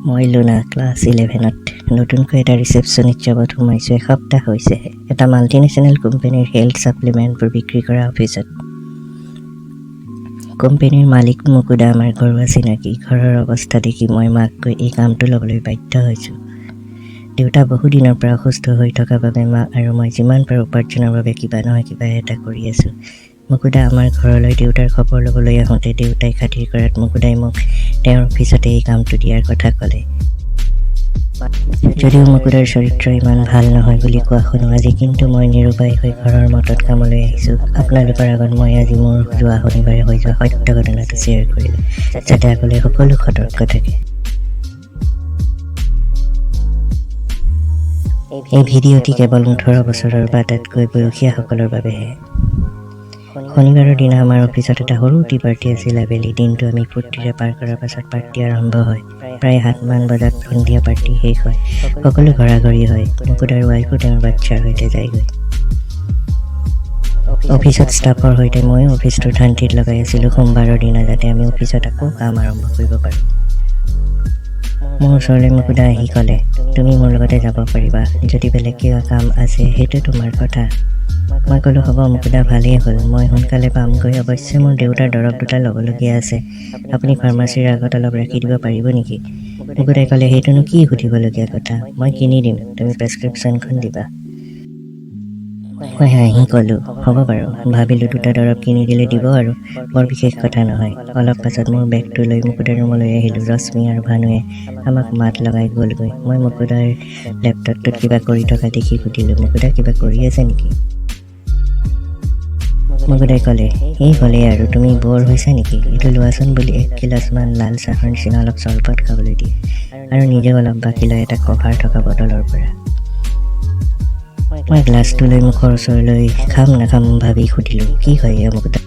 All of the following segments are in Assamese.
মই লুনা ক্লাছ 11ত নতুনকৈ এটা ৰিচেপশ্যনিষ্ট জবত সোমাইছোঁ। এসপ্তাহ হৈছেহে। এটা মাল্টিনেশ্যনেল কোম্পানীৰ হেল্থ ছাপ্লিমেণ্টবোৰ বিক্ৰী কৰা অফিচত। কোম্পানীৰ মালিক মুকুদা আমাৰ ঘৰুৱা চিনাকি। ঘৰৰ অৱস্থা দেখি মই মাক কৈ এই কামটো ল'বলৈ বাধ্য হৈছোঁ। দেউতা বহুদিনৰ পৰা অসুস্থ হৈ থকা বাবে মা আৰু মই যিমান পাৰোঁ উপাৰ্জনৰ বাবে কিবা নহয় কিবা এটা কৰি আছোঁ। মুকুদা আমাৰ ঘৰলৈ দেউতাৰ খবৰ ল'বলৈ আহোঁতে দেউতাই খাতিৰ কৰাত মুকুদাই মোক তেওঁৰ অফিচতে এই কামটো দিয়াৰ কথা ক'লে। যদিও মুকুদাৰ চৰিত্ৰ ইমান ভাল নহয় বুলি কোৱা শুনো, আজি কিন্তু মই নিৰুপায় হৈ ঘৰৰ মতত কামলৈ আহিছোঁ। আপোনালোকৰ আগত মই আজি মোৰ যোৱা শনিবাৰে হৈ যোৱা সত্য ঘটনাটো শ্বেয়াৰ কৰিলোঁ, যাতে আগলৈ সকলো সতৰ্ক থাকে। এই ভিডিঅ'টি কেৱল 18 বছৰৰ বা তাতকৈ বয়সীয়াসকলৰ বাবেহে। শনিবাৰৰ দিনা আমাৰ অফিচত এটা সৰু টি পাৰ্টি আছিল। আবেলি দিনটো আমি ফূৰ্তিৰে পাৰ কৰাৰ পাছত পাৰ্টি আৰম্ভ হয়। প্ৰায় 7মান বজাত সন্ধিয়া পাৰ্টি শেষ হয়। সকলো ঘৰাঘৰি হয়। মুকুদাৰ ৱাইফো তেওঁৰ বাচ্ছাৰ সৈতে যায়গৈ। অফিচত ষ্টাফৰ সৈতে ময়ো অফিচটোৰ শান্তিত লগাই আছিলোঁ সোমবাৰৰ দিনা, যাতে আমি অফিচত আকৌ কাম আৰম্ভ কৰিব পাৰোঁ। মোৰ ওচৰলৈ মুকুদা আহি ক'লে, তুমি মোৰ লগতে যাব পাৰিবা। যদি বেলেগ কিবা কাম আছে সেইটো তোমাৰ কথা। মই ক'লোঁ, হ'ব মুকুদা, ভালেই হ'ল, মই সোনকালে পামগৈ। অৱশ্যে মোৰ দেউতাৰ দৰৱ দুটা ল'বলগীয়া আছে। আপুনি ফাৰ্মাচীৰ আগত অলপ ৰাখি দিব পাৰিব নেকি? মুকুদাই ক'লে, সেইটোনো কি সুধিবলগীয়া কথা, মই কিনি দিম, তুমি প্ৰেছক্ৰিপশ্যনখন দিবা। মই হাঁহি ক'লোঁ, হ'ব বাৰু। ভাবিলোঁ দুটা দৰৱ কিনি দিলে দিব আৰু, বৰ বিশেষ কথা নহয়। অলপ পাছত মোৰ বেগটো লৈ মুকুদাৰ ৰুমলৈ আহিলোঁ। ৰশ্মি আৰু ভানুৱে আমাক মাত লগাই গ'লগৈ। মই মুকুদাৰ লেপটপটোত কিবা কৰি থকা দেখি সুধিলোঁ, মুকুদা কিবা কৰি আছে নেকি? মুকুদাই ক'লে, এই হ'লেই আৰু, তুমি ব'ৰ হৈছা নেকি? এইটো লোৱাচোন বুলি 1 গিলাচমান লাল চাহৰ নিচিনা অলপ চৰবত খাবলৈ দিয়ে আৰু নিজেও অলপ বাকী লয় এটা কভাৰ থকা বটলৰ পৰা। মই গ্লাছটো লৈ মুখৰ ওচৰলৈ খাম নাখাম ভাবি সুধিলোঁ, কি হয় এয়া মুকুদা?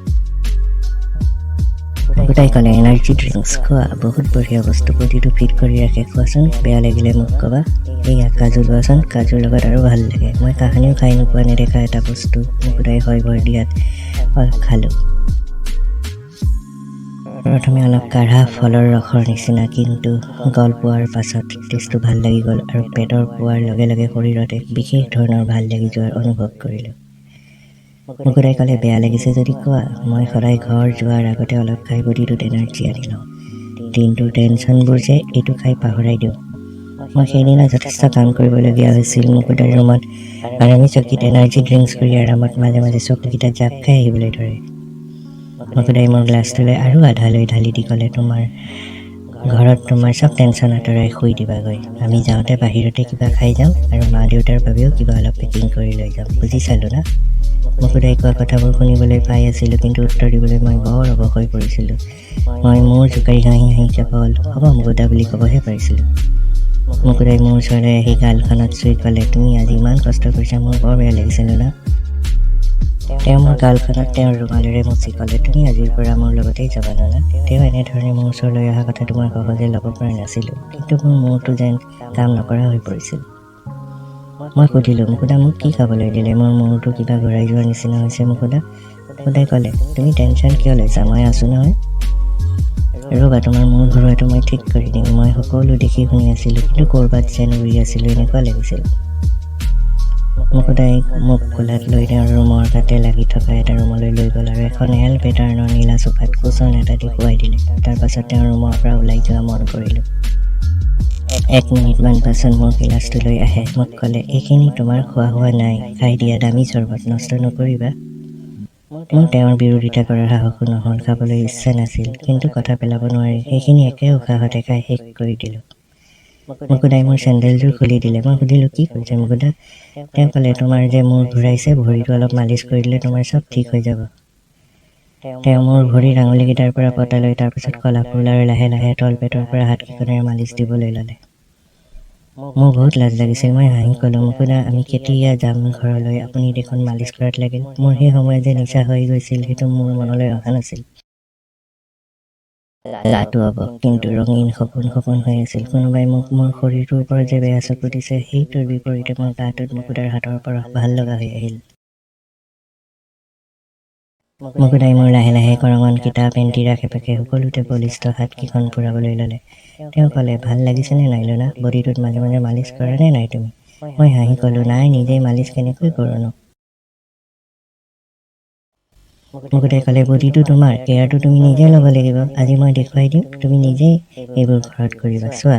মুকুদাই ক'লে, এনাৰ্জি ড্ৰিংকছ, খোৱা, বহুত বঢ়িয়া বস্তু, বডিটো ফিট কৰি ৰাখে, খোৱাচোন, বেয়া লাগিলে মোক ক'বা। এইয়া কাজু লোৱাচোন, কাজুৰ লগত আৰু ভাল লাগে। মই কাহানিও খাই নোপোৱা নেদেখা এটা বস্তু মুকুদাই হয় ভৰ দিয়াত খালোঁ। প্ৰথমে অলপ কাঢ়া ফলৰ ৰসৰ নিচিনা, কিন্তু গল পোৱাৰ পাছত টেষ্টটো ভাল লাগি গ'ল আৰু পেটৰ পোৱাৰ লগে লগে শৰীৰত এক বিশেষ ধৰণৰ ভাল লাগি যোৱাৰ অনুভৱ কৰিলোঁ। মুকুদাই ক'লে, বেয়া লাগিছে যদি কোৱা, মই সদায় ঘৰ যোৱাৰ আগতে অলপ খাই বডিটোত এনাৰ্জি আনি লওঁ। দিনটোৰ টেনশ্যনবোৰ যে এইটো খাই পাহৰাই দিওঁ। মই সেইদিনা যথেষ্ট কাম কৰিবলগীয়া হৈছিল মুকুদাৰ ৰুমত, আৰু আমি চকীত এনাৰ্জি ড্ৰিংকছ কৰি আৰামত মাজে মাজে চকুকেইটা জাপ খাই আহিবলৈ ধৰে। মুকুদাই মোৰ গ্লাছটোলৈ আৰু আধা লৈ ঢালি দি ক'লে, তোমাৰ ঘৰত তোমাৰ চব টেনশ্যন আঁতৰাই শুই দিবাগৈ। আমি যাওঁতে বাহিৰতে কিবা খাই যাম আৰু মা দেউতাৰ বাবেও কিবা অলপ পেকিং কৰি লৈ যাম, বুজি চালোঁ না? মুকুদাই কোৱা কথাবোৰ শুনিবলৈ পাই আছিলোঁ, কিন্তু উত্তৰ দিবলৈ মই বৰ অৱশ হৈ পৰিছিলোঁ। মই মূৰ জোকাৰি হাঁহি হাঁহি কেৱল হ'ব মুকুদা বুলি ক'বহে পাৰিছিলোঁ। মুকুদাই মোৰ ওচৰলৈ আহি গালখনত চুই ক'লে, তুমি আজি ইমান কষ্ট কৰিছা, মোৰ বৰ বেয়া লাগিছে না? তেওঁ মোৰ গালখনত তেওঁৰ ৰুমালেৰে মুচি ক'লে, তুমি আজিৰ পৰা মোৰ লগতেই যাবা না? তেওঁ এনেধৰণে মোৰ ওচৰলৈ অহা কথাটো মই সহজে ল'ব পৰা নাছিলোঁ, কিন্তু মোৰ মূৰটো যেন কাম নকৰা হৈ পৰিছিল। মই সুধিলোঁ, মুকুদা মোক কি খাবলৈ দিলে? মোৰ মূৰটো কিবা ঘূৰাই যোৱাৰ নিচিনা হৈছে মুকুদা। মুকুদাই ক'লে, তুমি টেনশ্যন কিয় লৈছা, মই আছোঁ নহয়। ৰ'বা, তোমাৰ মূৰ ঘূৰোৱাটো মই ঠিক কৰি দিম। মই সকলো দেখি শুনি আছিলোঁ, কিন্তু ক'ৰবাত যেন উৰি আছিলোঁ এনেকুৱা লাগিছিল। মুকুদাই মোক কোলাত লৈ তেওঁৰ ৰুমৰ তাতে লাগি থকা এটা ৰুমলৈ লৈ গ'ল আৰু এখন এল পেটাৰ্ণৰ নীলা চোফাত কুচন এটা দি শুৱাই দিলে। তাৰ পাছত তেওঁৰ ৰুমৰ পৰা ওলাই যোৱা মন কৰিলোঁ। 1 মিনিটমান পাছত মোৰ গিলাচটো লৈ আহে। মোক ক'লে, এইখিনি তোমাৰ খোৱা হোৱা নাই, খাই দিয়া, দামী চৰবত, নষ্ট নকৰিবা। মোৰ তেওঁৰ বিৰোধিতা কৰাৰ সাহসো নহ'ল, খাবলৈ ইচ্ছা নাছিল, কিন্তু কথা পেলাব নোৱাৰি, সেইখিনি একে উশাহতে খাই শেষ কৰি দিলোঁ। মুকুদাই মোৰ চেণ্ডেলযোৰ খুলি দিলে। মই সুধিলোঁ, কি কৰিছে মুকুদা? তেওঁ ক'লে, তোমাৰ যে মূৰ ঘূৰাইছে, ভৰিটো অলপ মালিচ কৰি দিলে তোমাৰ চব ঠিক হৈ যাব। তেওঁ মোৰ ভৰিৰ আঙুলিকেইটাৰ পৰা পতা লৈ তাৰ পিছত কলাফুল আৰু লাহে লাহে তলপেটৰ পৰা হাতকেইখনেৰে মালিচ দিবলৈ ল'লে। মোৰ বহুত লাজ লাগিছিল। মই হাঁহি ক'লোঁ, মুকুদা, আমি কেতিয়া যাম ঘৰলৈ? আপুনি দেখোন মালিচ কৰাত লাগিল। মোৰ সেই সময়ত যে নিচা হৈ গৈছিল সেইটো মোৰ মনলৈ অহা নাছিল। লাটো হ'ব, কিন্তু ৰঙীন সপোন সপোন হৈ আছিল। কোনোবাই মোক মোৰ শৰীৰটোৰ ওপৰত যে বেয়া চকু দিছে, সেইটোৰ বিপৰীতে মোৰ গাটোত মুকুদাৰ হাতৰ পৰশ ভাল লগা হৈ আহিল। মুকুতাই মোৰ লাহে লাহে কৰঙণ কিতাপ পেণ্টি ৰাখে পেকে সকলোতে বলিষ্ঠ হাতকেইখন ফুৰাবলৈ ল'লে। তেওঁ ক'লে, ভাল লাগিছেনে নাইলনা? বডিটোত মাজে মাজে মালিচ কৰা নে নাই তুমি? মই হাঁহি ক'লোঁ, নাই, নিজেই মালিচ কেনেকৈ কৰোঁনো? মুকুতাই ক'লে, বডিটো তোমাৰ, কেয়াৰটো তুমি নিজে ল'ব লাগিব। আজি মই দেখুৱাই দিম, তুমি নিজেই এইবোৰ ঘৰত কৰিবা। চোৱা,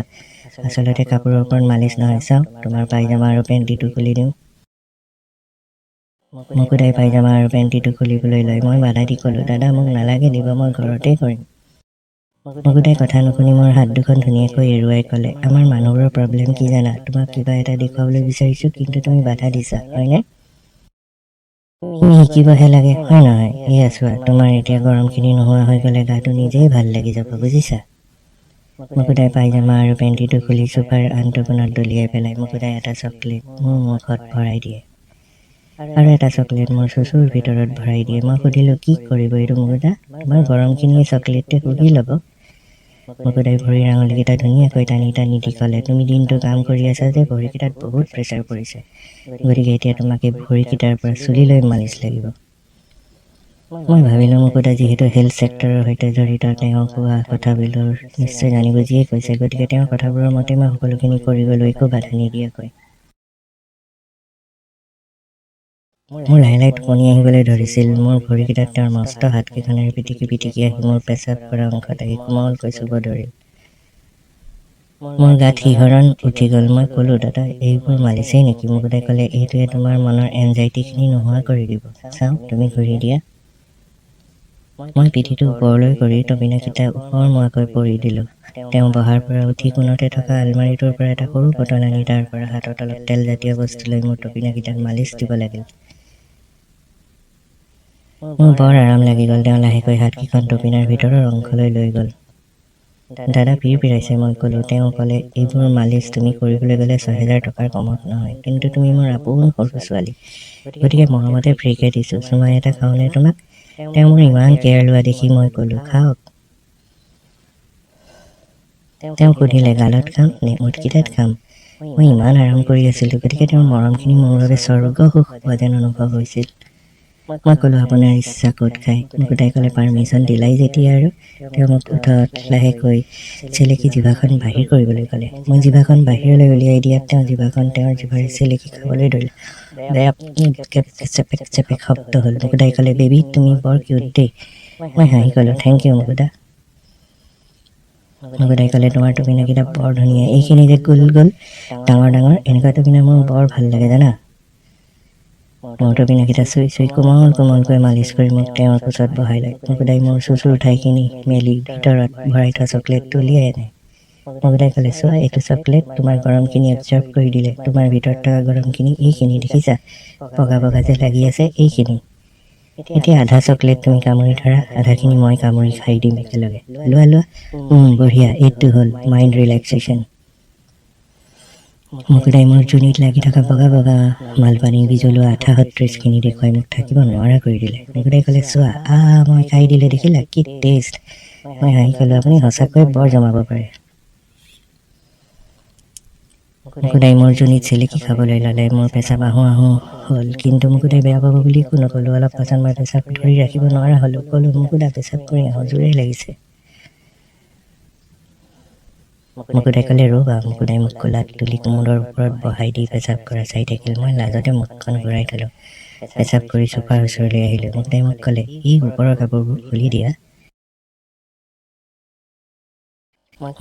আচলতে কাপোৰৰ ওপৰত মালিচ নহয়, চাওক তোমাৰ পাইজামা আৰু পেণ্টিটো খুলি দিওঁ। মুকুতাই পাইজামা আৰু পেণ্টিটো খুলিবলৈ লয়। মই বাধা দি ক'লোঁ, দাদা মোক নালাগে দিব, মই ঘৰতেই কৰিম। মুকুতাই কথা নুশুনি মোৰ হাত দুখন ধুনীয়াকৈ এৰুৱাই ক'লে, আমাৰ মানুহবোৰৰ প্ৰব্লেম কি জানা? তোমাক কিবা এটা দেখুৱাবলৈ বিচাৰিছোঁ, কিন্তু তুমি বাধা দিছা, হয়নে? তুমি শিকিবহে লাগে, হয় নহয়? এয়া চোৱা, তোমাৰ এতিয়া গৰমখিনি নোহোৱা হৈ গ'লে গাটো নিজেই ভাল লাগি যাব, বুজিছা? মুকুতাই পাইজামা আৰু পেণ্টিটো খুলি চোফাৰ আনটো কোণত দলিয়াই পেলাই মুকুতাই এটা চকলেট মোৰ মুখত ভৰাই দিয়ে আৰু এটা চকলেট মোৰ চুচুৰ ভিতৰত ভৰাই দিয়ে। মই সুধিলোঁ, কি কৰিব এইটো মুকুতা? তোমাৰ গৰমখিনিয়ে চকলেটটো শুহি ল'ব। মুকুতাই ভৰিৰ আঙুলিকেইটা ধুনীয়াকৈ টানি টানি দি ক'লে, তুমি দিনটো কাম কৰি আছা যে ভৰিকেইটাত বহুত প্ৰেছাৰ পৰিছে, গতিকে এতিয়া তোমাক এই ভৰিকেইটাৰ পৰা চুলিলৈ মালিচ লাগিব। মই ভাবিলোঁ মুকুতা যিহেতু হেল্থ ছেক্টৰৰ সৈতে জড়িত, তেওঁ কোৱা কথাবোৰ নিশ্চয় জানি বুজিয়েই কৈছে, গতিকে তেওঁৰ কথাবোৰৰ মতে মই সকলোখিনি কৰি গ'লোঁ, একো বাধা নিদিয়াকৈ। মোৰ লাহে লাহে টোপনি আহিবলৈ ধৰিছিল। মোৰ ভৰিকেইটাত তেওঁৰ মস্ত হাতকেইখনেৰে পিটিকি পিটিকি আহি মোৰ পেচাব কৰা অংশত আহি কোমলকৈ চুব ধৰিল। মোৰ গাত শিহৰণ উঠি গ'ল। মই ক'লোঁ, দাদা এইবোৰ মালিচেই নেকি? মুকুতাই ক'লে, এইটোৱে তোমাৰ মনৰ এনজাইটিখিনি নোহোৱা কৰি দিব। চাওঁ, তুমি ঘূৰি দিয়া। মই পিঠিটো ওপৰলৈ কৰি টপিনাকেইটা ওপৰমুৱাকৈ পৰি দিলোঁ। তেওঁ বহাৰ পৰা উঠি কোণতে থকা আলমাৰিটোৰ পৰা এটা সৰু বটল আনি তাৰ পৰা হাতত অলপ তেলজাতীয় বস্তু লৈ মোৰ টপিনাকেইটাত মালিচ দিব লাগিল। মোৰ বৰ আৰাম লাগি গ'ল। তেওঁ লাহেকৈ হাতকেইখন টপিনাৰ ভিতৰৰ অংশলৈ লৈ গ'ল। দাদা পিৰপিৰাইছে, মই ক'লোঁ। তেওঁ ক'লে, এইবোৰ মালিচ তুমি কৰিবলৈ গ'লে ৬,০০০ টকাৰ কমত নহয়, কিন্তু তুমি মোৰ আপোন সৰু ছোৱালী, গতিকে মৰমতে ফ্ৰীকে দিছোঁ। চুমা এটা খাওঁনে তোমাক? তেওঁ মোৰ ইমান কেয়াৰ লোৱা দেখি মই ক'লোঁ, খাওক। তেওঁ সুধিলে, গালত খাম নে ওঠকেইটাত খাম? মই ইমান আৰাম কৰি আছিলোঁ, গতিকে তেওঁৰ মৰমখিনি মোৰ বাবে স্বৰ্গ সুখ পোৱা যেন অনুভৱ হৈছিল। মই ক'লোঁ, আপোনাৰ ইচ্ছা ক'ত খায়? মুকুতাই ক'লে, পাৰ্মিশ্যন দিলাই যেতিয়া আৰু। তেওঁ মোক ওঠত লাহেকৈ চেলেকি জিভাখন বাহিৰ কৰিবলৈ ক'লে। মই জিভাখন বাহিৰলৈ উলিয়াই দিয়াত তেওঁ জিভাখন তেওঁৰ জিভাৰে চেলেকি খাবলৈ ধৰিলে। বেয়া চেপেক চেপেক শব্দ হ'ল। মুকুতাই ক'লে, বেবী তুমি বৰ কিউট দেই। মই হাঁহি ক'লোঁ, থেংক ইউ মুকুতা। মুকুতাই ক'লে, তোমাৰ টপিনাকেইটা বৰ ধুনীয়া, এইখিনি যে গোল গোল ডাঙৰ ডাঙৰ, এনেকুৱা টপিনা মোৰ বৰ ভাল লাগে জানা। মোৰ টপিনাকেইটা চুই চুই কোমল কোমলকৈ মালিচ কৰি মোক তেওঁৰ কোচত বহাই লয়। মুকুতাই মোৰ চুচুৰ ঠাইখিনি মেলি ভিতৰত ভৰাই থোৱা চকলেটটো উলিয়াই আনে। মুকুতাই ক'লে, চোৱা এইটো চকলেট তোমাৰ গৰমখিনি এবজৰ্ব কৰি দিলে। তোমাৰ ভিতৰত থকা গৰমখিনি এইখিনি দেখিছা, বগা বগা যে লাগি আছে এইখিনি। এতিয়া আধা চকলেট তুমি কামুৰি ধৰা, আধাখিনি মই কামুৰি খাই দিম একেলগে। লোৱা লোৱা। বঢ়িয়া, এইটো হ'ল মাইণ্ড ৰিলেক্সেশ্যন। মুকুতাই মোৰ জুনিত লাগি থকা বগা বগা মালপানী বিজলোৱা আঠা সদৃশখিনি দেখুৱাই মোক থাকিব নোৱাৰা কৰি দিলে। মুকুতাই ক'লে, চোৱা মই খাই দিলে দেখিলা, কি টেষ্ট। মই হাঁহি ক'লোঁ, আপুনি সঁচাকৈ বৰ জমাব পাৰে। মুকুতাই মোৰ জুনিত চেলেকি খাবলৈ ল'লে। মোৰ পেচাব আহোঁ আহোঁ হ'ল, কিন্তু মুকুতাই বেয়া পাব বুলি একো নক'লোঁ। অলপ পাছত মই পেচাব ধৰি ৰাখিব নোৱাৰা হ'লোঁ। ক'লোঁ, মুকুতা পেচাব কৰি আহোঁ, জোৰেই লাগিছে। মুকুতাই ক'লে, ৰ'বা। মুকুতাই মোক কোলাত তুলি কোমোদৰ ওপৰত বহাই দি পেচাব কৰা চাই থাকিল। মই লাজতে মুখখন ঘূৰাই থ'লোঁ। পেচাব কৰি চোফাৰ ওচৰলৈ আহিলোঁ। মুকুতাই মোক ক'লে, এই ওপৰৰ কাপোৰবোৰ খুলি দিয়া।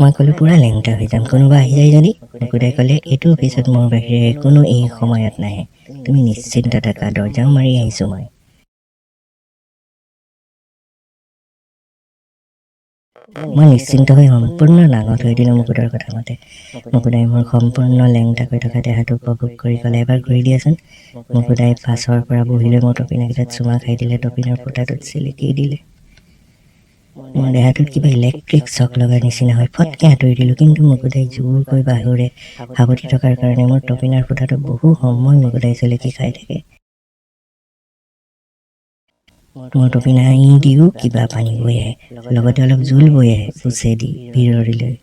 মই ক'লোঁ, পূৰা লেংটা হৈ যাম, কোনোবা আহি যায় যদি। মুকুতাই ক'লে, এইটো অফিচত মোৰ বাহিৰে কোনো এই সময়ত নাহে, তুমি নিশ্চিন্ত থাকা, দৰজাও মাৰি আহিছোঁ মই। মই নিশ্চিন্ত হৈ সম্পূৰ্ণ নাঙঠ হৈ দিলোঁ মুকুতাৰ কথা মতে। মুকুতাই মোৰ সম্পূৰ্ণ লেংটাকৈ থকা দেহাটো উপভোগ কৰি ক'লে, এবাৰ ঘূৰি দিয়াচোন। মুকুতাই পাছৰ পৰা বহি লৈ মোৰ টপিনাকেইটাত চুমা খাই দিলে, টপিনাৰ ফুটাটোত চেলেকি দিলে। মোৰ দেহাটোত কিবা ইলেক্ট্ৰিক শ্বক লগাৰ নিচিনা হয় ফটকৈ আঁতৰি দিলোঁ, কিন্তু মুকুতাই জোৰকৈ বাহুৰে সাৱটি থকাৰ কাৰণে মোৰ টপিনাৰ ফুটাটো বহু সময় মুকুতাই চেলেকি খাই থাকে। মোৰ টপিনা দিও কিবা পানী বৈ আহে, লগতে অলপ জোল বৈ আহে পুছেদি ভিৰৰিলৈ।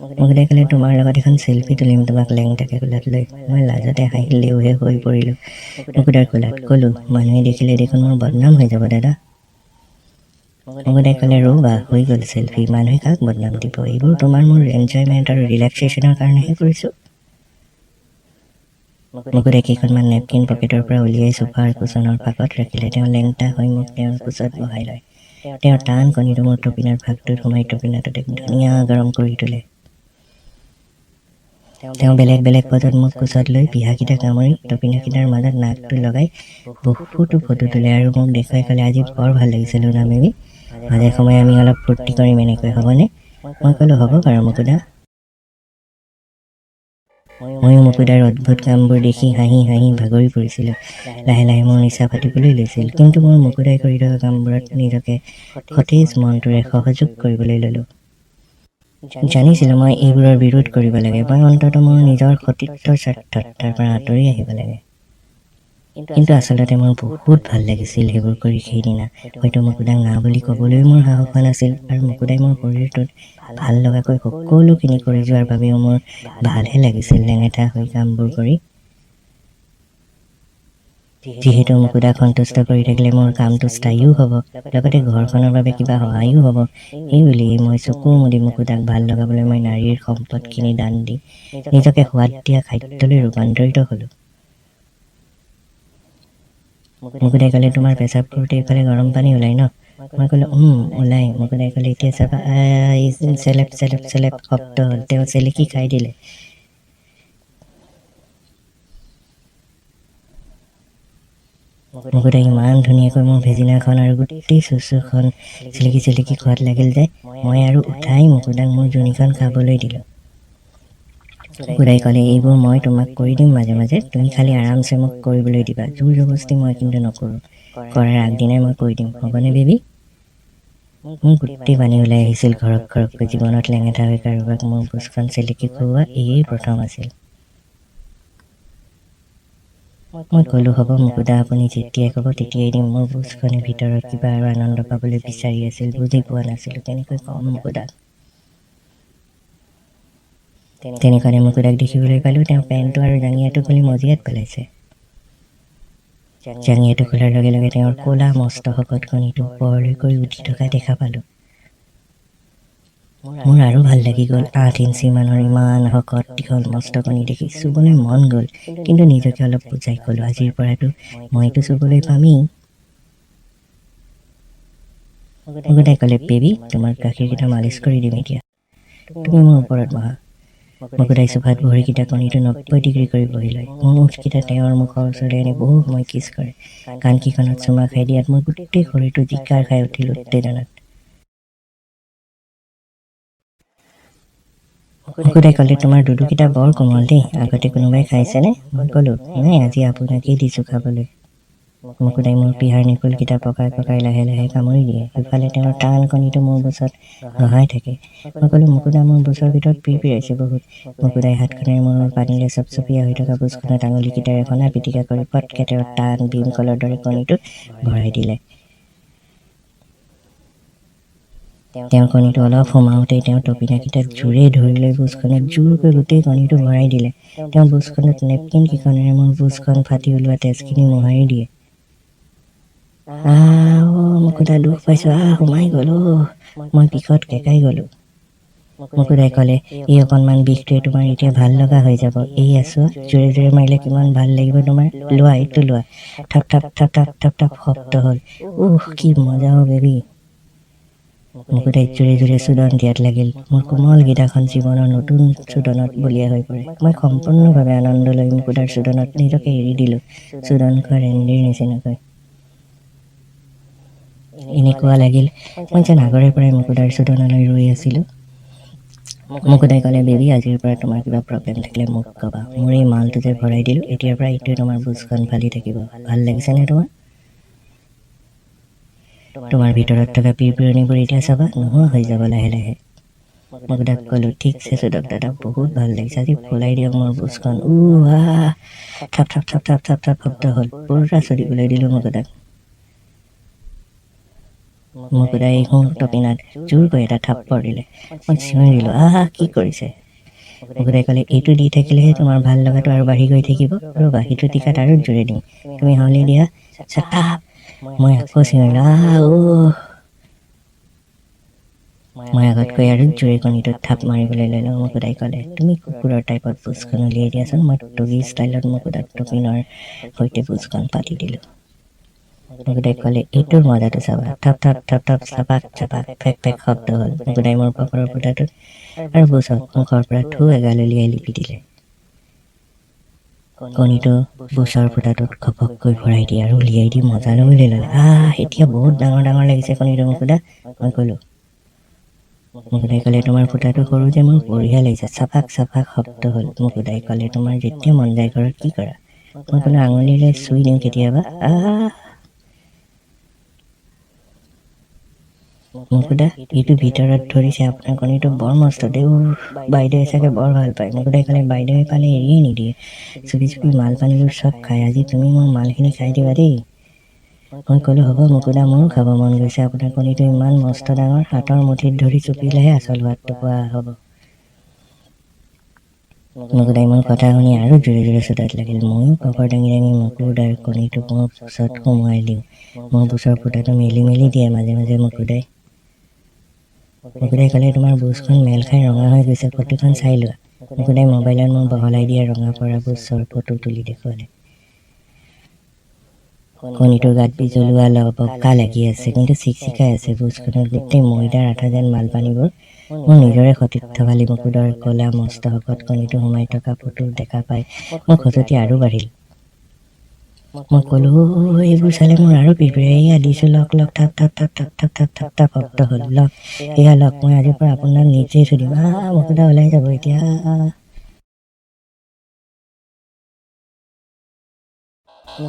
মুকুতাই ক'লে তোমাৰ লগত এখন চেলফি তুলিম তোমাক লেংটাকে কোলাত লৈ। মই লাজতে হাঁহি লেউহে হৈ পৰিলোঁ মুকুতাৰ কোলাত। ক'লোঁ মানুহে দেখিলে দেখোন মোৰ বদনাম হৈ যাব দাদা। মুকুতাই ক'লে ৰ'বা হৈ গ'ল চেলফি, মানুহে কাক বদনাম দিব, এইবোৰ তোমাৰ মোৰ এনজয়মেণ্ট আৰু ৰিলেক্সেশ্যনৰ কাৰণেহে কৰিছোঁ। মুকুতাই কেইখনমান নেপকিন পকেটৰ পৰা উলিয়াই চোফাৰ কুচনৰ ফাঁকত ৰাখিলে। তেওঁ লেংটা হৈ মোক তেওঁৰ কোচত বহাই লয়। তেওঁৰ টান কণীটো মোৰ টপিনাৰ ফাঁকটোত সোমাই টপিনাটোত এক ধুনীয়া গৰম কৰি তোলে। তেওঁ বেলেগ বেলেগ পজত মোক কোচত লৈ পিহাকেইটা কামুৰি টপিনাকেইটাৰ মাজত নাকটো লগাই বহুতো ফটো তোলে আৰু মোক দেখুৱাই ক'লে আজি বৰ ভাল লাগিছে লুনা বেবী, মাজে সময়ে আমি অলপ ফূৰ্তি কৰিম এনেকৈ হ'বনে? মই ক'লোঁ হ'ব বাৰু মুকুতা। ময়ো মুকুতাৰ অদ্ভুত কামবোৰ দেখি হাঁহি হাঁহি ভাগৰি পৰিছিলোঁ। লাহে লাহে মোৰ নিচা ফাটিবলৈ লৈছিল, কিন্তু মোৰ মুকুতাই কৰি থকা কামবোৰত নিজকে সতেজ মনটোৰে সহযোগ কৰিবলৈ ল'লোঁ। জানিছিলোঁ মই এইবোৰৰ বিৰোধ কৰিব লাগে, মই অন্ততঃ মোৰ নিজৰ সতীত্বৰ স্বাৰ্থত তাৰ পৰা আঁতৰি আহিব লাগে। কিন্তু আচলতে মোৰ বহুত ভাল লাগিছিল সেইবোৰ কৰি সেইদিনা। হয়তো মুকুতাক না বুলি ক'বলৈ মোৰ সাহস হোৱা নাছিল, আৰু মুকুতাই মোৰ শৰীৰটোত ভাল লগাকৈ সকলোখিনি কৰি যোৱাৰ বাবেও মোৰ ভালহে লাগিছিল লেঙেঠা হৈ কামবোৰ কৰি। যিহেতু মুকুতাক সন্তুষ্ট কৰি থাকিলে মোৰ কামটো স্থায়ীও হ'ব, লগতে ঘৰখনৰ বাবে কিবা সহায়ো হ'ব। সেইবুলি মই চকু মুদি মুকুতাক ভাল লগাবলৈ মই নাৰীৰ সম্পদখিনি দান দি নিজকে সোৱাদ দিয়া খাদ্যলৈ ৰূপান্তৰিত হ'লোঁ। মুকুতাই ক'লে তোমাৰ পেচাব কৰোঁতে এইফালে গৰম পানী ওলাই ন? মই ক'লোঁ ওলাই। মুকুতাই ক'লে এতিয়া চাবা চেলেপ চেলেপ চেলেপ শব্দ হ'ল। তেওঁ চেলেকি খাই দিলে। মুকুতাই ইমান ধুনীয়াকৈ মোৰ ভেজিনাখন আৰু গোটেই চুচুখন চিলিকি চিলিকি খোৱাত লাগিল যে মই আৰু উঠাই মুকুতাক মোৰ যোনিখন খাবলৈ দিলোঁ। মুকুতাই ক'লে এইবোৰ মই তোমাক কৰি দিম মাজে মাজে, তুমি খালি আৰামছে মোক কৰিবলৈ দিবা, জোৰ জবস্তি মই কিন্তু নকৰোঁ। কৰাৰ আগদিনাই মই কৈ দিম, হ'বনে বেবী? মোৰ গোটেই পানী ওলাই আহিছিল ঘৰক ঘৰককৈ। জীৱনত লেঙেঠা হৈ কাৰোবাক মোৰ বুচখন চেলেকি খুওৱা এয়েই প্ৰথম আছিল। মই ক'লোঁ হ'ব মুকুতা, আপুনি যেতিয়াই ক'ব তেতিয়াই দিম। মোৰ বুচখনে ভিতৰত কিবা আৰু আনন্দ পাবলৈ বিচাৰি আছিল, বুজি পোৱা নাছিলোঁ কেনেকৈ ক'ম মুকুতাক। তেনেকুৱাতে মুকুতাক দেখিবলৈ পালোঁ তেওঁ পেণ্টটো আৰু জাঙিয়াটো খুলি মজিয়াত পেলাইছে। জাঙিয়াটো খোলাৰ লগে লগে তেওঁৰ ক'লা মস্ত শকত কণীটো ওপৰলৈ কৰি উঠি থকা দেখা পালোঁ। মোৰ আৰু ভাল লাগি গ'ল। 8 ইঞ্চি মানৰ ইমান শকত দীঘল মস্ত কণী দেখি চুবলৈ মন গ'ল, কিন্তু নিজকে অলপ বুজাই ক'লোঁ আজিৰ পৰাতো মইতো চুবলৈ পামেই। মুকুতাই ক'লে বেবী তোমাৰ গাখীৰকেইটা মালিচ কৰি দিম এতিয়া, তুমি মোৰ ওপৰত বহা। মুকুতাই চোফাত ভৰিকেইটা কণীটো 90 ডিগ্ৰী কৰি বহি লয়। মোৰ মুঠকেইটা তেওঁৰ মুখৰ ওচৰলৈ আনি বহু সময় কিছ কৰে। কাণকেইখনত চুমা খাই দিয়াত মোৰ গোটেই শৰীৰটো জিকাৰ খাই উঠিল উত্তেজনাত। মুকুতাই ক'লে তোমাৰ দুডুকেইটা বৰ কোমল দেই, আগতে কোনোবাই খাইছেনে? মই ক'লোঁ নাই, আজি আপোনাকেই দিছোঁ খাবলৈ। মুকুতাই মোৰ পিহাৰ নিকুলকেইটা পকাই পকাই লাহে লাহে কামুৰি দিয়ে। সিফালে তেওঁৰ টান কণীটো মোৰ বুচত ঘঁহাই থাকে। মই ক'লোঁ মুকুতা মোৰ বুচৰ ভিতৰত পিৰপিৰাইছে বহুত। মুকুতাই হাতখনেৰে মোৰ পানীৰে চপচপীয়া হৈ থকা বুচখনত আঙুলিকেইটাৰে সনা পিটিকা কৰি পটকে তেওঁৰ টান ভীমকলৰ দৰে কণীটোত ভৰাই দিলে। তেওঁৰ কণীটো অলপ সোমাওঁতেই তেওঁ টপিনাকেইটাক জোৰে ধৰি লৈ বুচখনত জোৰকৈ গোটেই কণীটো ভৰাই দিলে। তেওঁ বুচখনত নেপকিন কেইখনেৰে মোৰ বুচখন ফাটি ওলোৱা তেজখিনি মোহাৰি দিয়ে। মুকুতা দুখ পাইছোঁ, সোমাই গ'ল। মই বিষত কেকাই গ'লোঁ। মুকুতাই ক'লে এই অকণমান বিষটোৱে তোমাৰ এতিয়া ভাল লগা হৈ যাব। এই আছোঁ জোৰে জোৰে মাৰিলে কিমান ভাল লাগিব তোমাৰ, লোৱা এইটো লোৱা। থাপ থাপ থাপ থাপ থাপ থাপ শব্দ হ'ল। কি মজা বেবী। মুকুতাই জোৰে জোৰে চুদন দিয়াত লাগিল। মোৰ কোমল গিটাখন জীৱনৰ নতুন চুদনত বলীয়া হৈ পৰে। মই সম্পূৰ্ণভাৱে আনন্দ লৈ মুকুতাৰ চুদনত নিজকে এৰি দিলোঁ, চুদন খোৱা ৰেন্দীৰ নিচিনাকৈ। এনেকুৱা লাগিল মই যেন আগৰে পৰাই মুকুতাৰ চুদনলৈ ৰৈ আছিলোঁ। মুকুতাই ক'লে বেবী আজিৰ পৰা তোমাৰ কিবা প্ৰব্লেম থাকিলে মোক ক'বা, মোৰ এই মালটো যে ভৰাই দিলোঁ এতিয়াৰ পৰা এইটোৱে তোমাৰ বুচখন ফালি থাকিব। ভাল লাগিছেনে তোমাৰ? তোমাৰ ভিতৰত থকা পিৰপিৰণিবোৰ এতিয়া চাবা নোহোৱা হৈ যাব লাহে লাহে। মুকুতাক ক'লোঁ ঠিকছে চুদক দাদা, বহুত ভাল লাগিছে, আজি ফুলাই দিয়ক মোৰ বুচখন। থাপ থাপ থাপ থাপ থাপ থাপ শব্দ হ'ল। পুৰা চুদিবলৈ দিলোঁ মুকুতাক। মুকুদাই টপিনাত জোৰকৈ এটা থাপ্পৰ দিলে। মই চিঞৰি দিলোঁ, কি কৰিছে? মুকুদাই ক'লে, এইটো দি থাকিলেহে তোমাৰ ভাল লগাটো আৰু বাঢ়ি গৈ থাকিব। ৰ'বা, সিটো টিকাত আৰু জোৰে দিম, তুমি হাউলি দিয়া। চাটাপ! মই আকৌ চিঞৰিলোঁ, মই আগতকৈ আৰু জোৰে কণীটোত থাপ মাৰিবলৈ ল'লোঁ। মুকুদাই ক'লে, তুমি কুকুৰৰ টাইপত বুজখন উলিয়াই দিয়াচোন। মই টগি ষ্টাইলত মুকুদাক টপিনৰ সৈতে বুজখন পাতি দিলোঁ। মুকুদাই ক'লে, এইটোৰ মজাটো চাবা। থাপ থাপ থাপ থাপ চাপাক চাপাক ফেক ফেক শব্দ হ'ল। মুকুদাই মোৰ পকৰৰ ফুটাটোত আৰু বুজত মুখৰ পৰা থু এগাল উলিয়াই লিপি দিলে। কণীটো বুচৰ ফুটাটোত ঘপককৈ ভৰাই দিয়ে আৰু উলিয়াই দি মজা ল'বলৈ ল'লে। এতিয়া বহুত ডাঙৰ ডাঙৰ লাগিছে কণীটো মুকুদা, মই ক'লোঁ। মুকুদাই ক'লে, তোমাৰ ফুটাটো সৰু যে মোৰ বঢ়িয়া লাগিছে। চাপাক চাপাক শব্দ হ'ল। মুকুদাই ক'লে, তোমাৰ যেতিয়া মন যায় ঘৰত কি কৰা? মই ক'লোঁ, আঙুলিৰে চুই দিওঁ কেতিয়াবা। মুকুদা, এইটো ভিতৰত ধৰিছে আপোনাৰ কণীটো বৰ মস্ত দেউ। বাইদেৱে চাগে বৰ ভাল পায়। মুকুদাই ক'লে, বাইদেৱে পালে এৰিয়ে নিদিয়ে। চুপি চুপি মাল পানীবোৰ চব খায়। আজি তুমি মোৰ মালখিনি খাই দিবা দেই। মই ক'লোঁ, হ'ব মুকুদা, মোৰো খাব মন গৈছে। আপোনাৰ কণীটো ইমান মস্ত ডাঙৰ, হাতৰ মুঠিত ধৰি চুপিলেহে আচল সোৱাদটো পোৱা হ'ব। মুকুদাই মোৰ কথা শুনি আৰু জোৰে জোৰে চোতাত লাগিল। ময়ো পকৰ দাঙি দাঙি মুকুদাৰ কণীটো মোৰ বুচত সুমুৱাই দিওঁ। মোৰ বুচৰ ফুটাটো মেলি মেলি দিয়ে মাজে মাজে মুকুদাই। মুকুদাই ক'লে, তোমাৰ বুচখন মেল খাই ৰঙা হৈ গৈছে, ফটোখন চাই লোৱা। মুকুদাই মোবাইলত মোৰ বহলাই দিয়া ৰঙা পৰা বুচৰ ফটো তুলি দেখুৱালে। কণীটোৰ গাত বিজলুৱা বগা লাগি আছে, কিন্তু চিকচিকাই আছে। বুচখনত গোটেই ময়দাৰ আঠা যেন মালপানীবোৰ। মোৰ নিজৰে সতীৰ্থ ভালি মুকুদাৰ ক'লা মস্ত শকত কণীটো সোমাই থকা ফটো দেখা পাই মোৰ খজুৱতি আৰু বাঢ়িল। মই ক'লোঁ, এইবোৰ চালে মোৰ আৰু পিৰপিৰাই। এয়া দিছোঁ, লওক লওক, থাপ থাপ থাপ থাপ থাপ থাপ থাপ থাপ শব্দ হ'ল। লওক, এয়া লওক, মই আজিৰ পৰা আপোনাক নিজেই থৈ দিম। মুকুদা ওলাই যাব এতিয়া।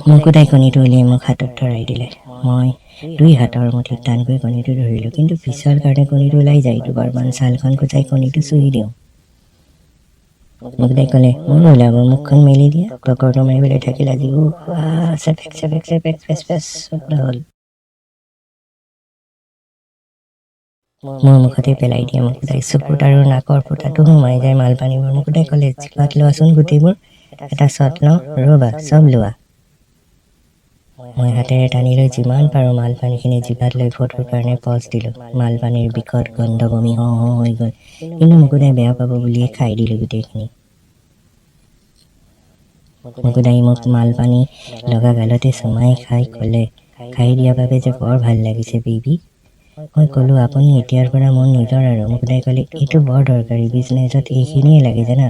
মুকুদাই কণীটো উলিয়াই মোক হাতত ধৰাই দিলে। মই দুই হাতৰ মুঠিত টানকৈ কণীটো ধৰিলোঁ, কিন্তু পিছল কাৰণে কণীটো ওলাই যায়। দুবাৰমান ছালখন কুচাই কণীটো চুই দিওঁ। মুকুদাই ক'লে, মোৰো ওলাব, মুখখন মেলি দিয়া। পকৰটো মাৰিবলৈ থাকিল আজি। চেপেক চেপেক চেপেক ফেচ ফেচ শব্দ হ'ল। মোৰ মুখতে পেলাই দিয়ে মুকুদাই। চকুত আৰু নাকৰ ফুটাটো সোমাই যায় মালপানীবোৰ। মুকুদাই ক'লে, জিভাত লোৱাচোন গোটেইবোৰ। এটা শ্বট লওঁ, ৰ'বা, চব লোৱা। মই হাতেৰে টানি লৈ যিমান পাৰোঁ মালপানীখিনি জিভাত লৈ ফটোৰ কাৰণে পজ দিলোঁ। মালপানীৰ বিকট গন্ধ বমি হওঁ হওঁ হৈ গ'ল, কিন্তু মুকুদাই বেয়া পাব বুলিয়ে খাই দিলোঁ গোটেইখিনি। মুকুদাই মোক মালপানী লগা গালতে চুমাই খাই ক'লে, খাই দিয়া বাবে যে বৰ ভাল লাগিছে বেবী। মই ক'লোঁ, আপুনি এতিয়াৰ পৰা মোৰ নিজৰ আৰু। মুকুদাই ক'লে, এইটো বৰ দৰকাৰী, বিজনেছত এইখিনিয়ে লাগে জানা।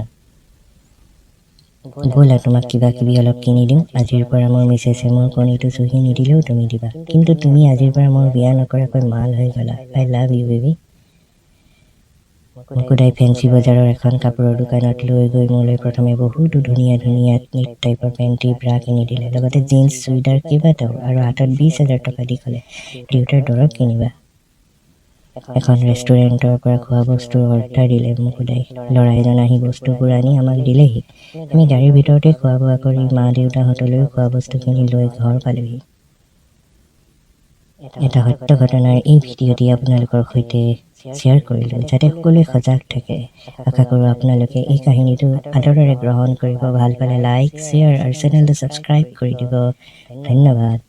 ব'লা, তোমাক কিবা কিবি অলপ কিনি দিওঁ। আজিৰ পৰা মোৰ মিছেছে মোৰ কণীটো চুহি নিদিলেও তুমি দিবা, কিন্তু তুমি আজিৰ পৰা মোৰ বিয়া নকৰাকৈ মাল হৈ গ'লা। I love you baby. মুকুদাই ফেঞ্চি বজাৰৰ এখন কাপোৰৰ দোকানত লৈ গৈ মোলৈ প্ৰথমে বহুতো ধুনীয়া ধুনীয়া নিট টাইপৰ পেণ্টি ব্ৰা কিনি দিলে, লগতে জিন্স চুইদাৰ কেইবাটাও, আৰু হাতত 20,000 টকা দি ক'লে, দেউতাৰ দৰৱ কিনিবা। এখন ৰেষ্টুৰেণ্টৰ পৰা খোৱা বস্তুৰ অৰ্ডাৰ দিলে মুকুদাই। ল'ৰা এজন আহি বস্তুবোৰ আনি আমাক দিলেহি। আমি গাড়ীৰ ভিতৰতে খোৱা বোৱা কৰি মা দেউতাহঁতলৈও খোৱা বস্তুখিনি লৈ ঘৰ পালোহি। এটা সত্য ঘটনাৰ এই ভিডিঅ'টি আপোনালোকৰ সৈতে শ্বেয়াৰ কৰিলোঁ, যাতে সকলোৱে সজাগ থাকে। আশা কৰোঁ আপোনালোকে এই কাহিনীটো আদৰেৰে গ্ৰহণ কৰিব। ভাল পালে লাইক, শ্বেয়াৰ আৰু চেনেলটো ছাবস্ক্ৰাইব কৰি দিব। ধন্যবাদ।